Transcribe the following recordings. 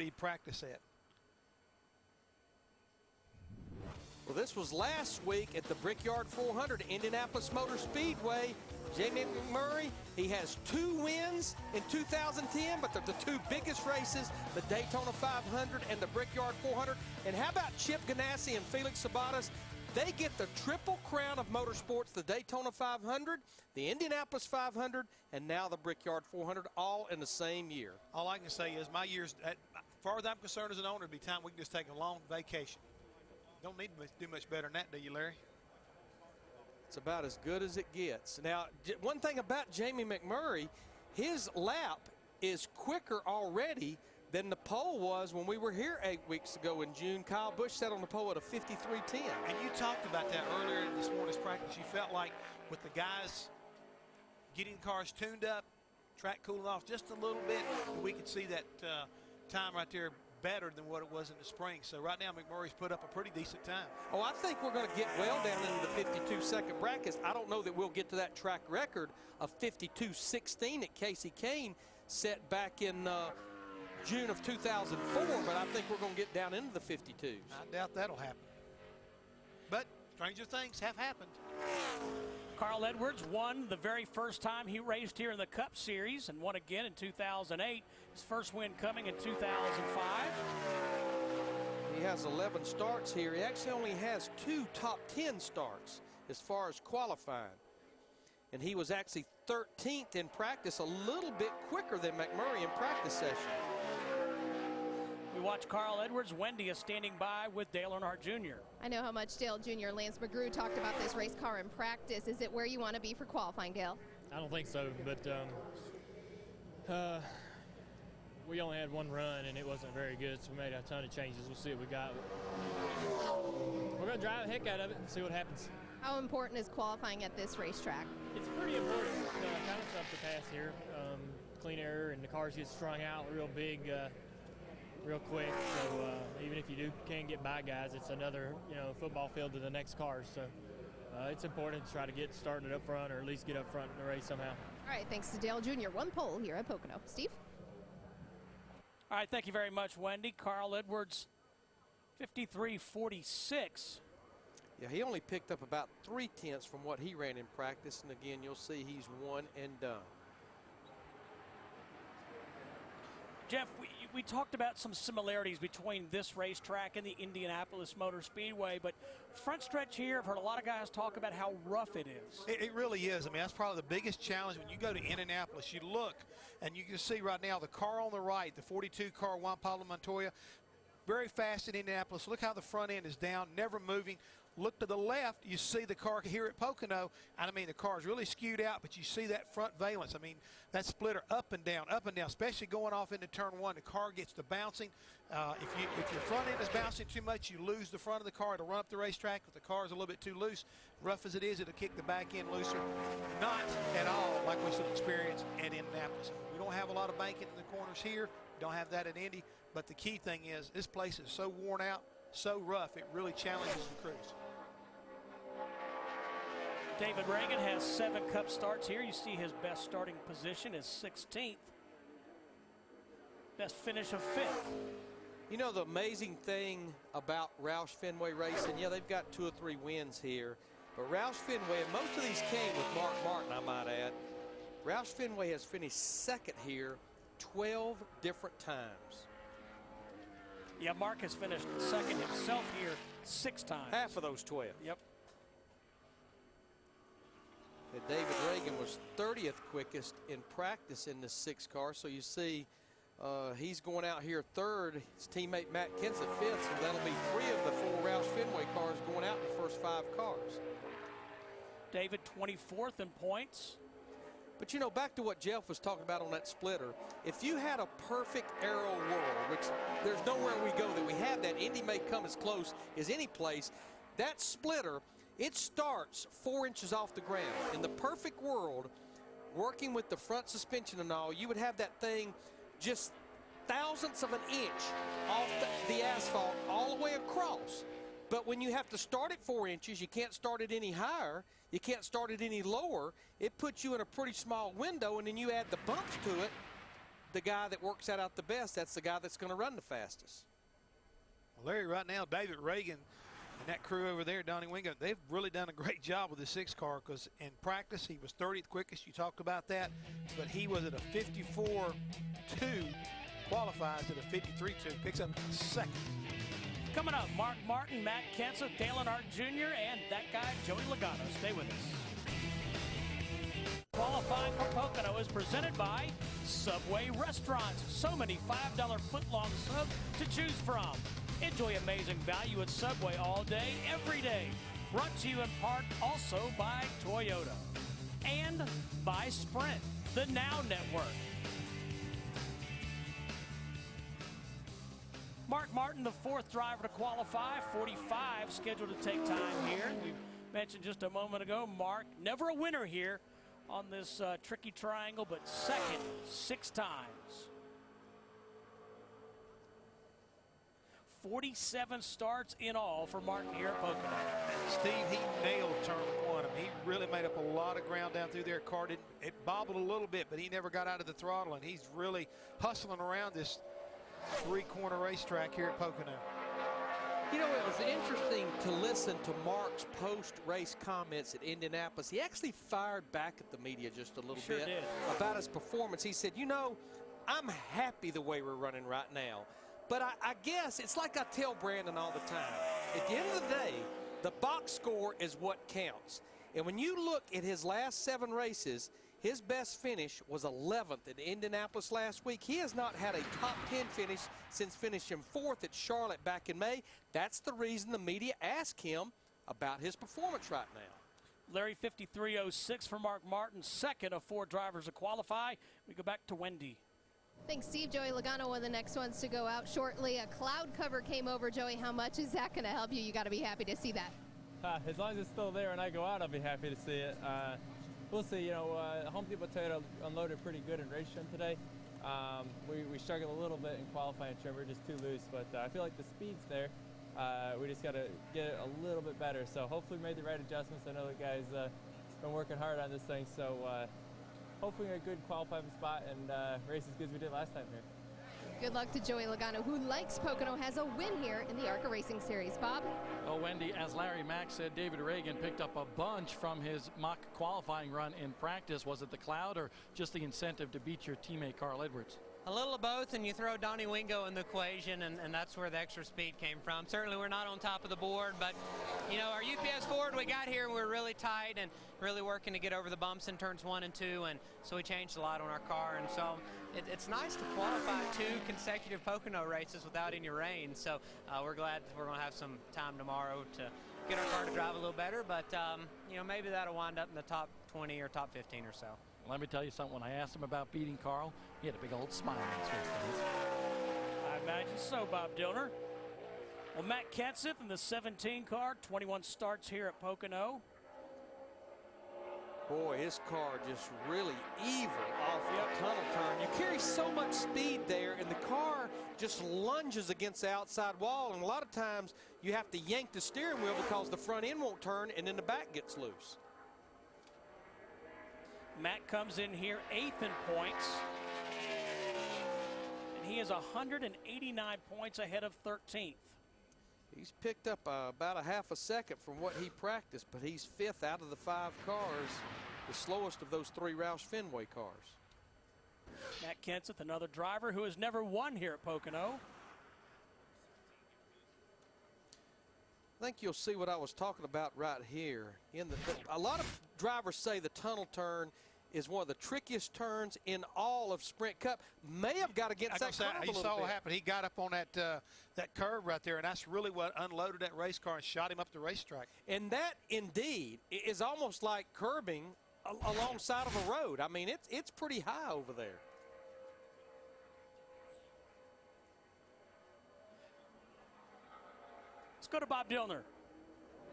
he'd practice at. Well, this was last week at the Brickyard 400 Indianapolis Motor Speedway. Jamie McMurray, he has 2 wins in 2010, but they're the 2 biggest races, the Daytona 500 and the Brickyard 400. And how about Chip Ganassi and Felix Sabates? They get the triple crown of motorsports, the Daytona 500, the Indianapolis 500, and now the Brickyard 400, all in the same year. All I can say is my years, as far as I'm concerned as an owner, it'd be time we can just take a long vacation. Don't need to do much better than that, do you, Larry? It's about as good as it gets. Now, one thing about Jamie McMurray, his lap is quicker already than the pole was when we were here 8 weeks ago in June. Kyle Busch sat on the pole at a 53.10. And you talked about that earlier in this morning's practice. You felt like with the guys getting cars tuned up, track cooling off just a little bit, we could see that time right there better than what it was in the spring. So right now McMurray's put up a pretty decent time. Oh, I think we're going to get well down into the 52-second brackets. I don't know that we'll get to that track record of 52.16 that Casey Kane set back in June of 2004, but I think we're going to get down into the 52s. I doubt that'll happen. But stranger things have happened. Carl Edwards won the very first time he raced here in the Cup Series and won again in 2008. His first win coming in 2005. He has 11 starts here. He actually only has 2 top 10 starts as far as qualifying. And he was actually 13th in practice, a little bit quicker than McMurray in practice session. We watch Carl Edwards. Wendy is standing by with Dale Earnhardt Jr. I know how much Dale Jr. Lance McGrew talked about this race car in practice. Is it where you want to be for qualifying, Dale? I don't think so, but we only had 1 run and it wasn't very good, so we made a ton of changes. We'll see what we got. We're going to drive the heck out of it and see what happens. How important is qualifying at this racetrack? It's pretty important. It's kind of tough to pass here. Clean air and the cars get strung out real big, real quick. So even if you can't get by guys, it's another football field to the next cars. So it's important to try to get started up front, or at least get up front in the race somehow. All right, thanks to Dale Jr. 1 pole here at Pocono. Steve? All right, thank you very much, Wendy. Carl Edwards, 53.46. Yeah, he only picked up about 3/10 from what he ran in practice, and again, you'll see he's one and done. Jeff, we talked about some similarities between this racetrack and the Indianapolis Motor Speedway, but front stretch here, I've heard a lot of guys talk about how rough it is. It really is. I mean, that's probably the biggest challenge when you go to Indianapolis. You look, and you can see right now the car on the right, the 42 car Juan Pablo Montoya, very fast in Indianapolis. Look how the front end is down, never moving. Look to the left, you see the car here at Pocono. And I mean, the car is really skewed out, but you see that front valence. I mean, that splitter up and down, especially going off into turn 1. The car gets to bouncing. If your front end is bouncing too much, you lose the front of the car to run up the racetrack. If the car is a little bit too loose, rough as it is, it'll kick the back end looser. Not at all like we should experience at Indianapolis. We don't have a lot of banking in the corners here. Don't have that at Indy. But the key thing is this place is so worn out, so rough, it really challenges the crews. David Reagan has 7 Cup starts here. You see his best starting position is 16th. Best finish of 5th. You know the amazing thing about Roush Fenway Racing, yeah, they've got 2 or 3 wins here, but Roush Fenway, and most of these came with Mark Martin, I might add. Roush Fenway has finished 2nd here 12 different times. Yeah, Mark has finished 2nd himself here 6 times. Half of those 12. Yep. And David Reagan was 30th quickest in practice in the 6 car, so you see he's going out here 3rd. His teammate Matt Kenseth 5th, so that'll be 3 of the 4 Roush Fenway cars going out in the first 5 cars. David 24th in points. But you know, back to what Jeff was talking about on that splitter, if you had a perfect aero world, which there's nowhere we go that we have that, Indy may come as close as any place, that splitter, it starts 4 inches off the ground. In the perfect world, working with the front suspension and all, you would have that thing just thousandths of an inch off the asphalt all the way across. But when you have to start at 4 inches, you can't start it any higher, you can't start it any lower, it puts you in a pretty small window, and then you add the bumps to it, the guy that works that out the best, that's the guy that's going to run the fastest. Well, Larry, right now, David Reagan and that crew over there, Donnie Wingo, they've really done a great job with the 6 car, because in practice he was 30th quickest. You talked about that, but he was at a 54.2, qualifies at a 53.2, picks up second. Coming up, Mark Martin, Matt Kenseth, Dale Earnhardt Jr., and that guy, Joey Logano. Stay with us. Qualifying for Pocono is presented by Subway Restaurants. So many $5 footlong subs to choose from. Enjoy amazing value at Subway all day, every day. Brought to you in part also by Toyota and by Sprint, the Now Network. Mark Martin, the 4th driver to qualify, 45 scheduled to take time here. We mentioned just a moment ago, Mark, never a winner here on this tricky triangle, but second 6 times. 47 starts in all for Martin here at Pocono. Steve, he nailed turn 1. He really made up a lot of ground down through there. Car didn't, it bobbled a little bit, but he never got out of the throttle, and he's really hustling around this 3-corner racetrack here at Pocono. You know, it was interesting to listen to Mark's post-race comments at Indianapolis. He actually fired back at the media just a little bit about his performance. He said, you know, I'm happy the way we're running right now. But I guess it's like I tell Brandon all the time. At the end of the day, the box score is what counts. And when you look at his last 7 races, his best finish was 11th in Indianapolis last week. He has not had a top 10 finish since finishing 4th at Charlotte back in May. That's the reason the media asked him about his performance right now. Larry, 53.06 for Mark Martin, second of 4 drivers to qualify. We go back to Wendy. Thanks, Steve. Joey Logano, one of the next ones to go out shortly. A cloud cover came over. Joey, how much is that going to help you? You got to be happy to see that. As long as it's still there and I go out, I'll be happy to see it. We'll see. You know, Home Depot Toyota unloaded pretty good in race trim today. We struggled a little bit in qualifying trim. We're just too loose, but I feel like the speed's there. We just got to get it a little bit better. So hopefully we made the right adjustments. I know the guys been working hard on this thing. So hopefully a good qualifying spot and race as good as we did last time here. Good luck to Joey Logano, who likes Pocono, has a win here in the ARCA Racing Series. Bob? Oh, Wendy, as Larry Mack said, David Reagan picked up a bunch from his mock qualifying run in practice. Was it the cloud or just the incentive to beat your teammate Carl Edwards? A little of both, and you throw Donnie Wingo in the equation, and that's where the extra speed came from. Certainly we're not on top of the board, but, you know, our UPS Ford, we got here, we're really tight and really working to get over the bumps in turns 1 and 2, and so we changed a lot on our car, and so it's nice to qualify 2 consecutive Pocono races without any rain, so we're glad we're going to have some time tomorrow to get our car to drive a little better, but, you know, maybe that'll wind up in the top 20 or top 15 or so. Let me tell you something. When I asked him about beating Carl, he had a big old smile on his face. I imagine so, Bob Dillner. Well, Matt Kenseth in the 17 car, 21 starts here at Pocono. Boy, his car just really evil off the tunnel turn. You carry so much speed there, and the car just lunges against the outside wall, and a lot of times you have to yank the steering wheel because the front end won't turn, and then the back gets loose. Matt comes in here 8th in points, and he is 189 points ahead of 13th. He's picked up about a half a second from what he practiced, but he's 5th out of the 5 cars, the slowest of those 3 Roush Fenway cars. Matt Kenseth, another driver who has never won here at Pocono. I think you'll see what I was talking about right here. A lot of drivers say the tunnel turn is one of the trickiest turns in all of Sprint Cup. May have got against that curve a little bit. You saw what happened. He got up on that curve right there, and that's really what unloaded that race car and shot him up the racetrack. And that, indeed, is almost like curbing alongside of a road. I mean, it's pretty high over there. Let's go to Bob Dillner.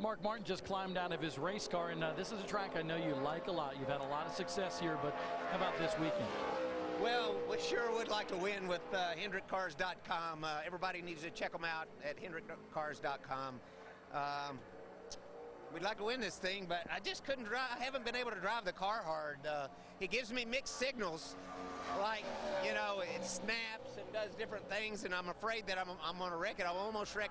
Mark Martin just climbed out of his race car, and this is a track I know you like a lot. You've had a lot of success here, but how about this weekend? Well, we sure would like to win with HendrickCars.com. Everybody needs to check them out at HendrickCars.com. We'd like to win this thing, but I just couldn't drive. I haven't been able to drive the car hard. It gives me mixed signals. like, you know, it snaps and does different things, and I'm afraid that I'm going to wreck it. I almost wrecked